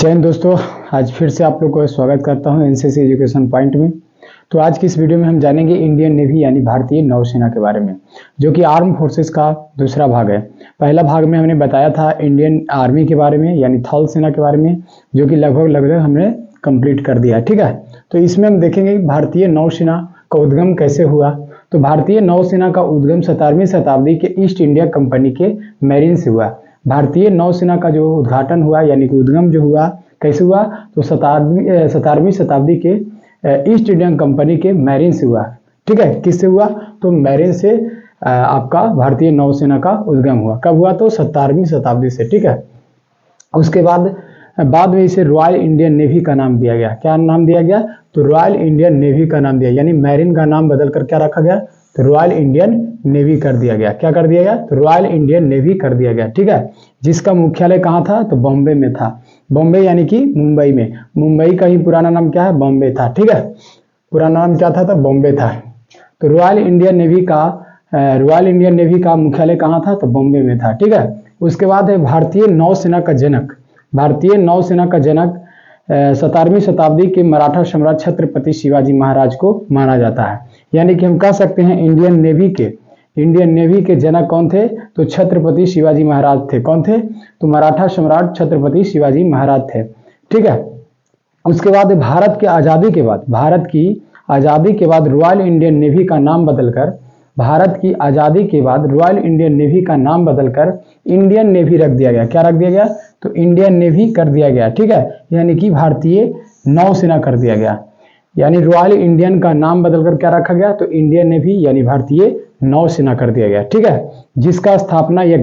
जय हिंद दोस्तों, आज फिर से आप लोग को स्वागत करता हूं एनसीसी एजुकेशन पॉइंट में। तो आज की इस वीडियो में हम जानेंगे इंडियन नेवी यानी भारतीय नौसेना के बारे में, जो कि आर्म फोर्सेस का दूसरा भाग है। पहला भाग में हमने बताया था इंडियन आर्मी के बारे में यानी थल सेना के बारे में, जो कि लगभग हमने कंप्लीट कर दिया है। ठीक है, तो इसमें हम देखेंगे भारतीय नौसेना का उद्गम कैसे हुआ। तो भारतीय नौसेना का उद्गम 17वीं शताब्दी के ईस्ट इंडिया कंपनी के मैरीन से हुआ। भारतीय नौसेना का जो उद्घाटन हुआ यानी कि उद्गम जो हुआ कैसे हुआ, तो 17वीं शताब्दी के ईस्ट इंडिया कंपनी के मैरीन से हुआ। ठीक है, किससे हुआ, तो मैरीन से आपका भारतीय नौसेना का उद्गम हुआ। कब हुआ, तो 17वीं शताब्दी से। ठीक है, उसके बाद में इसे रॉयल इंडियन नेवी का नाम दिया गया। क्या नाम दिया गया, तो रॉयल इंडियन नेवी का नाम दिया, यानी मैरीन का नाम बदलकर क्या रखा गया, तो रॉयल इंडियन नेवी कर दिया गया। क्या कर दिया गया, तो रॉयल इंडियन नेवी कर दिया गया। ठीक है, जिसका मुख्यालय कहाँ था, तो बॉम्बे में था। बॉम्बे यानी कि मुंबई में। मुंबई का ही पुराना नाम क्या है, बॉम्बे था। ठीक है, पुराना नाम क्या था, तो बॉम्बे था। तो रॉयल इंडियन नेवी का मुख्यालय कहाँ था, तो बॉम्बे में था। ठीक है, उसके बाद है भारतीय नौसेना का जनक। भारतीय नौसेना का जनक 17वीं शताब्दी के मराठा सम्राट छत्रपति शिवाजी महाराज को माना जाता है। यानी कि हम कह सकते हैं इंडियन नेवी के जनक कौन थे, तो छत्रपति शिवाजी महाराज थे। कौन थे, तो मराठा सम्राट छत्रपति शिवाजी महाराज थे। ठीक है, उसके बाद भारत की आज़ादी के बाद रॉयल इंडियन नेवी का नाम बदलकर इंडियन नेवी रख दिया गया। क्या रख दिया गया, तो इंडियन नेवी कर दिया गया। ठीक है, यानी कि भारतीय नौसेना कर दिया गया। यानी रॉयल इंडियन का नाम बदलकर क्या रखा गया, तो इंडियन नेवी यानी भारतीय नौसेना कर दिया गया। ठीक है, जिसका स्थापना या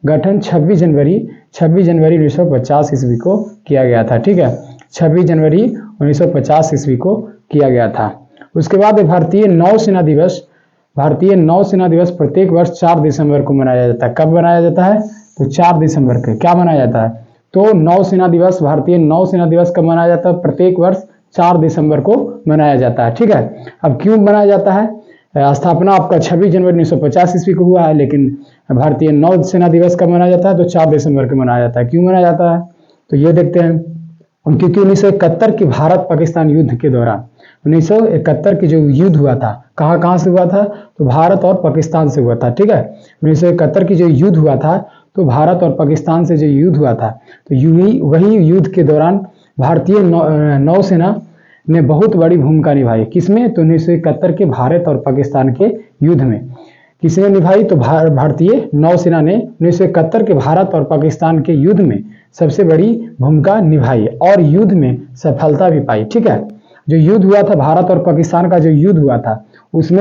गठन 26 जनवरी 1950 ईस्वी को किया गया था। ठीक है, 26 जनवरी 1950 ईस्वी को किया गया था। उसके बाद भारतीय नौसेना दिवस प्रत्येक वर्ष 4 दिसंबर को मनाया जाता है। कब मनाया जाता है, तो 4 दिसंबर को। क्या मनाया जाता है, तो भारतीय नौसेना दिवस कब मनाया जाता है, प्रत्येक वर्ष 4 दिसंबर को मनाया जाता है। ठीक है, अब क्यों मनाया जाता है, स्थापना आपका 26 जनवरी 1950 ईस्वी को हुआ है, लेकिन भारतीय नौसेना दिवस कब मनाया जाता है, तो 4 दिसंबर को मनाया जाता है। क्यों मनाया जाता है, तो ये देखते हैं। क्योंकि 1971 के भारत पाकिस्तान युद्ध के दौरान 1971 की जो युद्ध हुआ था, कहाँ से हुआ था, तो भारत और पाकिस्तान से हुआ था। ठीक है, 1971 की जो युद्ध हुआ था, तो भारत और पाकिस्तान से जो युद्ध हुआ था, तो वही युद्ध के दौरान भारतीय नौसेना ने बहुत बड़ी भूमिका निभाई। किसमें, तो 1971 के भारत और पाकिस्तान के युद्ध में किसने निभाई, तो भारतीय नौसेना ने 1971 के भारत और पाकिस्तान के युद्ध में सबसे बड़ी भूमिका निभाई और युद्ध में सफलता भी पाई। ठीक है, जो युद्ध हुआ था, भारत और पाकिस्तान का जो युद्ध हुआ था, उस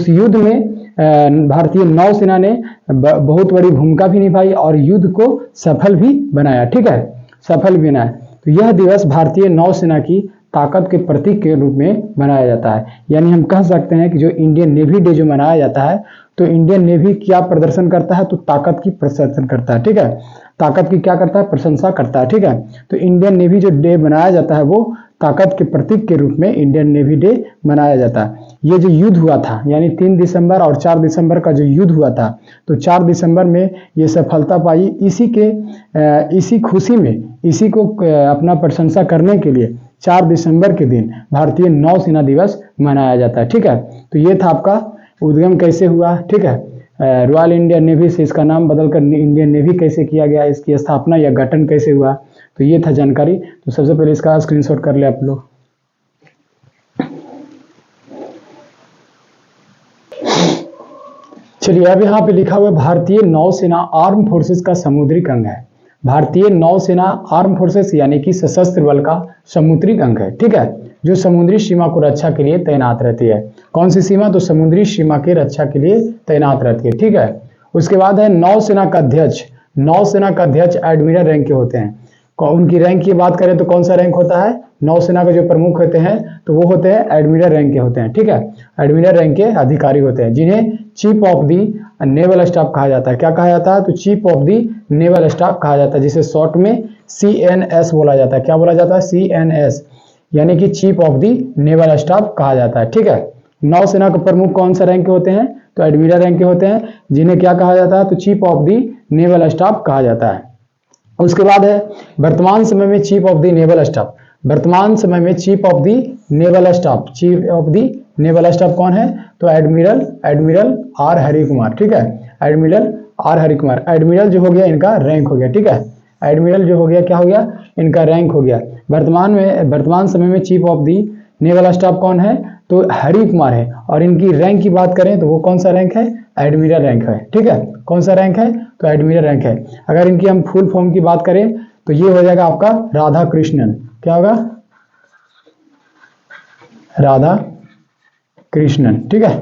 युद्ध में भारतीय नौसेना ने बहुत बड़ी भूमिका भी निभाई और युद्ध को सफल भी बनाया। ठीक है, सफल भी बनाया। तो यह दिवस भारतीय नौसेना की ताकत के प्रतीक के रूप में मनाया जाता है। यानी हम कह सकते हैं कि जो इंडियन नेवी डे जो मनाया जाता है, तो इंडियन नेवी क्या प्रदर्शन करता है, तो ताकत की प्रदर्शन करता है। ठीक है, ताकत की क्या करता है, प्रशंसा करता है। ठीक है, तो इंडियन नेवी जो डे मनाया जाता है, वो ताकत के प्रतीक के रूप में इंडियन नेवी डे मनाया जाता है। ये जो युद्ध हुआ था, यानी 3 दिसंबर और 4 दिसंबर का जो युद्ध हुआ था, तो 4 दिसंबर में ये सफलता पाई। इसी खुशी में, इसी को अपना प्रशंसा करने के लिए 4 दिसंबर के दिन भारतीय नौसेना दिवस मनाया जाता है। ठीक है, तो ये था आपका उद्गम कैसे हुआ। ठीक है, रॉयल इंडियन नेवी से इसका नाम बदलकर इंडियन नेवी कैसे किया गया, इसकी स्थापना या गठन कैसे हुआ, तो ये था जानकारी। तो सबसे पहले इसका स्क्रीनशॉट कर ले आप लोग। चलिए, अब यहाँ पे लिखा हुआ है भारतीय नौसेना आर्म फोर्सेस का समुद्री अंग है। भारतीय नौसेना आर्म फोर्सेस यानी कि सशस्त्र बल का समुद्री अंग है। ठीक है, जो समुद्री सीमा को रक्षा के लिए तैनात रहती है। कौन सी सीमा, तो समुद्री सीमा की रक्षा के लिए तैनात रहती है। ठीक है, उसके बाद है नौसेना का अध्यक्ष एडमिरल रैंक के होते हैं। उनकी रैंक की बात करें तो कौन सा रैंक होता है, नौसेना के जो प्रमुख होते हैं, तो वो होते हैं एडमिरल रैंक के होते हैं। ठीक है, एडमिरल रैंक के अधिकारी होते हैं, जिन्हें chief of the naval staff कहा जाता है। क्या कहा जाता है, तो chief of the naval staff कहा जाता है, जिसे शॉर्ट में CNS बोला जाता है। क्या बोला जाता है, CNS, यानी कि chief of the naval staff कहा जाता है। ठीक है, नौसेना के प्रमुख कौन सा रैंक के होते हैं, तो एडमिरल रैंक के होते हैं, जिन्हें क्या कहा जाता है, तो chief of the naval staff कहा जाता है। उसके बाद है वर्तमान समय में chief of the naval staff. वर्तमान समय में chief of the naval staff, chief of the naval staff कौन है? तो एडमिरल आर हरि कुमार। ठीक है, admiral R Hari Kumar. Admiral जो हो गया इनका रैंक हो गया। ठीक है, एडमिरल जो हो गया क्या हो गया? इनका रैंक हो गया। वर्तमान समय में chief of the naval staff कौन है? तो हरि कुमार है। और इनकी रैंक की बात करें तो वो कौन सा रैंक है? एडमिरल रैंक है। ठीक है, कौन सा रैंक है? तो एडमिरल रैंक है। अगर इनकी हम फुल फॉर्म की बात करें तो ये हो जाएगा आपका राधा कृष्णन। क्या होगा? राधा कृष्णन। ठीक है,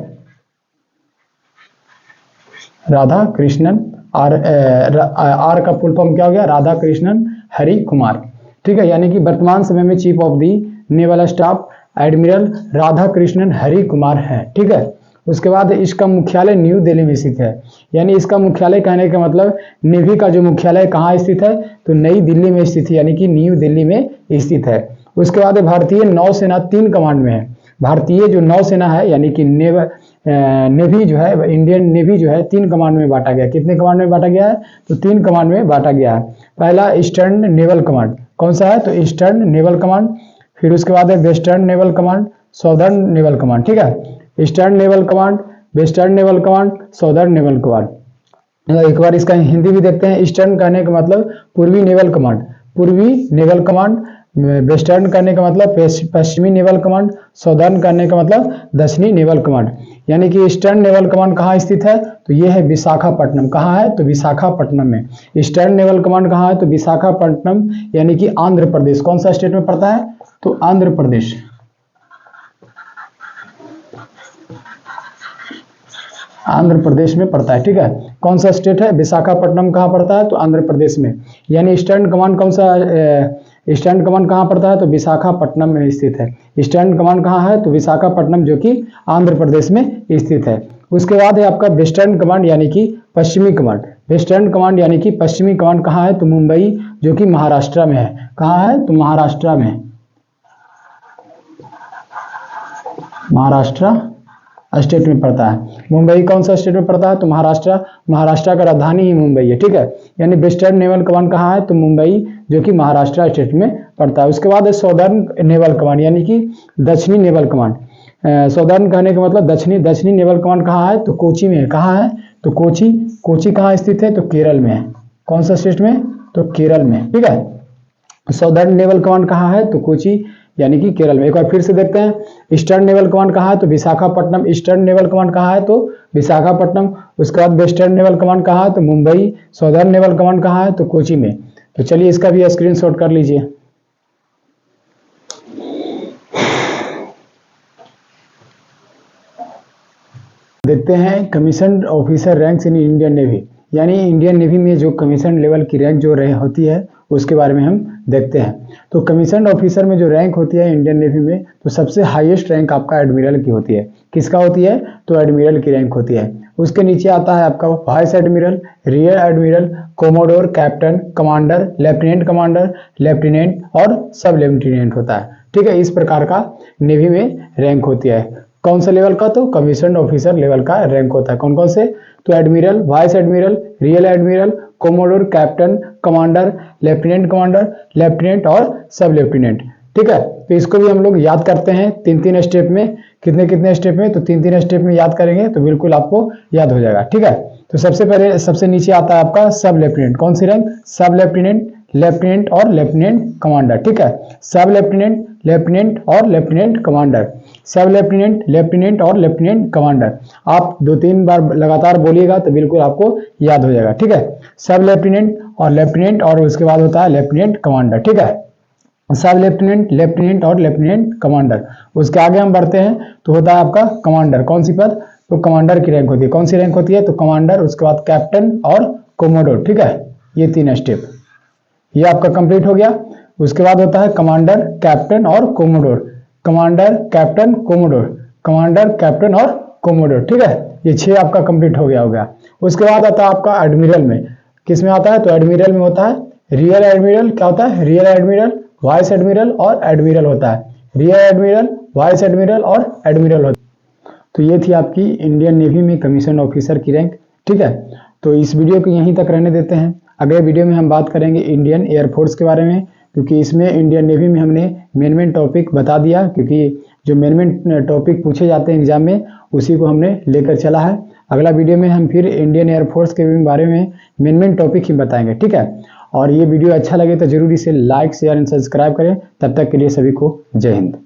राधा कृष्णन। आर का फुल फॉर्म क्या हो गया? राधा कृष्णन हरि कुमार। ठीक है, यानी कि वर्तमान समय में chief of the naval staff admiral Radha Krishnan Hari Kumar है। ठीक है, उसके बाद इसका मुख्यालय न्यू दिल्ली में स्थित है। यानी इसका मुख्यालय कहने का मतलब नेवी का जो मुख्यालय कहाँ स्थित है? तो नई दिल्ली में स्थित है, यानी कि न्यू दिल्ली में स्थित है। उसके बाद भारतीय नौसेना 3 कमांड में है। भारतीय जो नौसेना है यानी कि नेवी जो है, इंडियन नेवी जो है 3 कमांड में बांटा गया। कितने कमांड में बांटा गया है? तो 3 कमांड में बांटा गया है। पहला ईस्टर्न नेवल कमांड, कौन सा है? तो ईस्टर्न नेवल कमांड। फिर उसके बाद है western naval command, southern naval command. ठीक है, eastern naval command, western naval command, southern naval command. एक बार इसका हिंदी भी देखते हैं। ईस्टर्न कहने का मतलब पूर्वी नेवल कमांड, पूर्वी नेवल कमांड। वेस्टर्न करने का मतलब पश्चिमी नेवल कमांड, साउदर्न करने का मतलब दक्षिणी नेवल कमांड। यानी कि ईस्टर्न नेवल कमांड कहाँ स्थित है? तो ये है विशाखापट्टनम। कहाँ है? तो विशाखापट्टनम में। ईस्टर्न नेवल कमांड कहाँ है? तो विशाखापट्टनम, यानी कि आंध्र प्रदेश। कौन सा स्टेट में पड़ता है? तो आंध्र प्रदेश। आंध्र प्रदेश में पड़ता है। ठीक है, कौन सा स्टेट है? विशाखापट्टनम कहाँ पड़ता है? तो आंध्र प्रदेश में। यानी ईस्टर्न कमांड कौन सा? ईस्टर्न कमांड कहाँ पड़ता है? तो विशाखापट्टनम में स्थित है। ईस्टर्न कमांड कहाँ है? तो विशाखापट्टनम, जो कि आंध्र प्रदेश में स्थित है। उसके बाद है आपका वेस्टर्न कमांड, यानी कि पश्चिमी कमांड। वेस्टर्न कमांड यानी कि पश्चिमी कमांड कहाँ है? तो मुंबई, जो कि महाराष्ट्र में है। कहाँ है? तो महाराष्ट्र में। महाराष्ट्र स्टेट में पड़ता है। मुंबई कौन सा स्टेट में पड़ता है? तो महाराष्ट्र। महाराष्ट्र का राजधानी ही मुंबई है। ठीक है, यानी वेस्टर्न नेवल कमांड कहाँ है? तो मुंबई, जो कि महाराष्ट्र स्टेट में पड़ता है। उसके बाद है सौदर्न नेवल कमांड, यानी कि दक्षिणी नेवल कमांड। सौदर्न कहने का मतलब दक्षिणी नेवल कमांड कहाँ है? तो कोची में है। कहाँ है? तो कोची कहाँ स्थित है? तो केरल में है। कौन सा स्टेट में? तो केरल में। ठीक है, सौदर्न नेवल कमांड कहाँ है? तो कोची, यानी कि केरल में। एक बार फिर से देखते हैं। ईस्टर्न नेवल कमांड कहाँ है? तो विशाखापट्टनम। ईस्टर्न नेवल कमांड कहाँ है? तो विशाखापट्टनम। उसके बाद वेस्टर्न नेवल कमांड कहाँ है? तो मुंबई। सौदर्न नेवल कमांड कहाँ है? तो कोची में। तो चलिए इसका भी स्क्रीनशॉट कर लीजिए। देखते हैं commission officer ranks in Indian navy, यानी इंडियन नेवी में जो कमीशन लेवल की रैंक जो होती है उसके बारे में हम देखते हैं। तो कमीशन ऑफिसर में जो रैंक होती है इंडियन नेवी में, तो सबसे हाईएस्ट रैंक आपका एडमिरल की होती है। किसका होती है? तो एडमिरल की रैंक होती है। उसके नीचे आता है आपका vice admiral, rear admiral, commodore, captain, commander, lieutenant और सब लेफ्टिनेंट होता है। ठीक है, इस प्रकार का नेवी में रैंक होती है। कौन सा लेवल का? तो कमीशन ऑफिसर लेवल का रैंक होता है। कौन कौन से? तो admiral, vice admiral, real admiral, commodore, captain, commander, lieutenant और सब लेफ्टिनेंट। ठीक है, तो इसको भी हम लोग याद करते हैं 3-3 स्टेप में। कितने स्टेप में? तो 3-3 स्टेप में याद करेंगे तो बिल्कुल आपको याद हो जाएगा। ठीक है, तो सबसे पहले सबसे नीचे आता है आपका सब लेफ्टिनेंट। कौन सी रैंक? सब लेफ्टिनेंट, लेफ्टिनेंट और लेफ्टिनेंट कमांडर। ठीक है, सब लेफ्टिनेंट, लेफ्टिनेंट और लेफ्टिनेंट कमांडर, सब लेफ्टिनेंट और लेफ्टिनेंट कमांडर। आप 2-3 बार लगातार बोलिएगा तो बिल्कुल आपको याद हो जाएगा। ठीक है, सब लेफ्टिनेंट और उसके बाद होता है लेफ्टिनेंट कमांडर। ठीक है, सब लेफ्टिनेंट और लेफ्टिनेंट कमांडर। उसके आगे हम बढ़ते हैं तो होता है आपका कमांडर। कौन सी पद? तो कमांडर की रैंक होती है। कौन सी रैंक होती है? तो कमांडर। उसके बाद कैप्टन और कोमोडोर। ठीक है, ये 3 स्टेप ये आपका कंप्लीट हो गया। उसके बाद होता है कमांडर, कैप्टन और commodore. Commander, captain, commodore, commander, captain और कोमोडोर। ठीक है, ये 6 आपका कंप्लीट हो गया। उसके बाद आता है आपका एडमिरल में। किस में आता है? तो एडमिरल में होता है रियल एडमिरल। क्या होता है? रियल एडमिरल, वाइस एडमिरल और एडमिरल होता है। रियल एडमिरल, वाइस एडमिरल और एडमिरल होता है। तो ये थी आपकी इंडियन नेवी में कमीशन ऑफिसर की रैंक। ठीक है, तो इस वीडियो को यहीं तक रहने देते हैं। अगले वीडियो में हम बात करेंगे इंडियन एयरफोर्स के बारे में, क्योंकि इसमें इंडियन नेवी में हमने मेन टॉपिक बता दिया, क्योंकि जो मेन टॉपिक पूछे जाते हैं एग्जाम में उसी को हमने लेकर चला है। अगला वीडियो में हम फिर इंडियन एयरफोर्स के बारे में मेन टॉपिक ही बताएंगे, ठीक है। और ये वीडियो अच्छा लगे तो जरूर इसे लाइक शेयर एंड सब्सक्राइब करें। तब तक के लिए सभी को जय हिंद।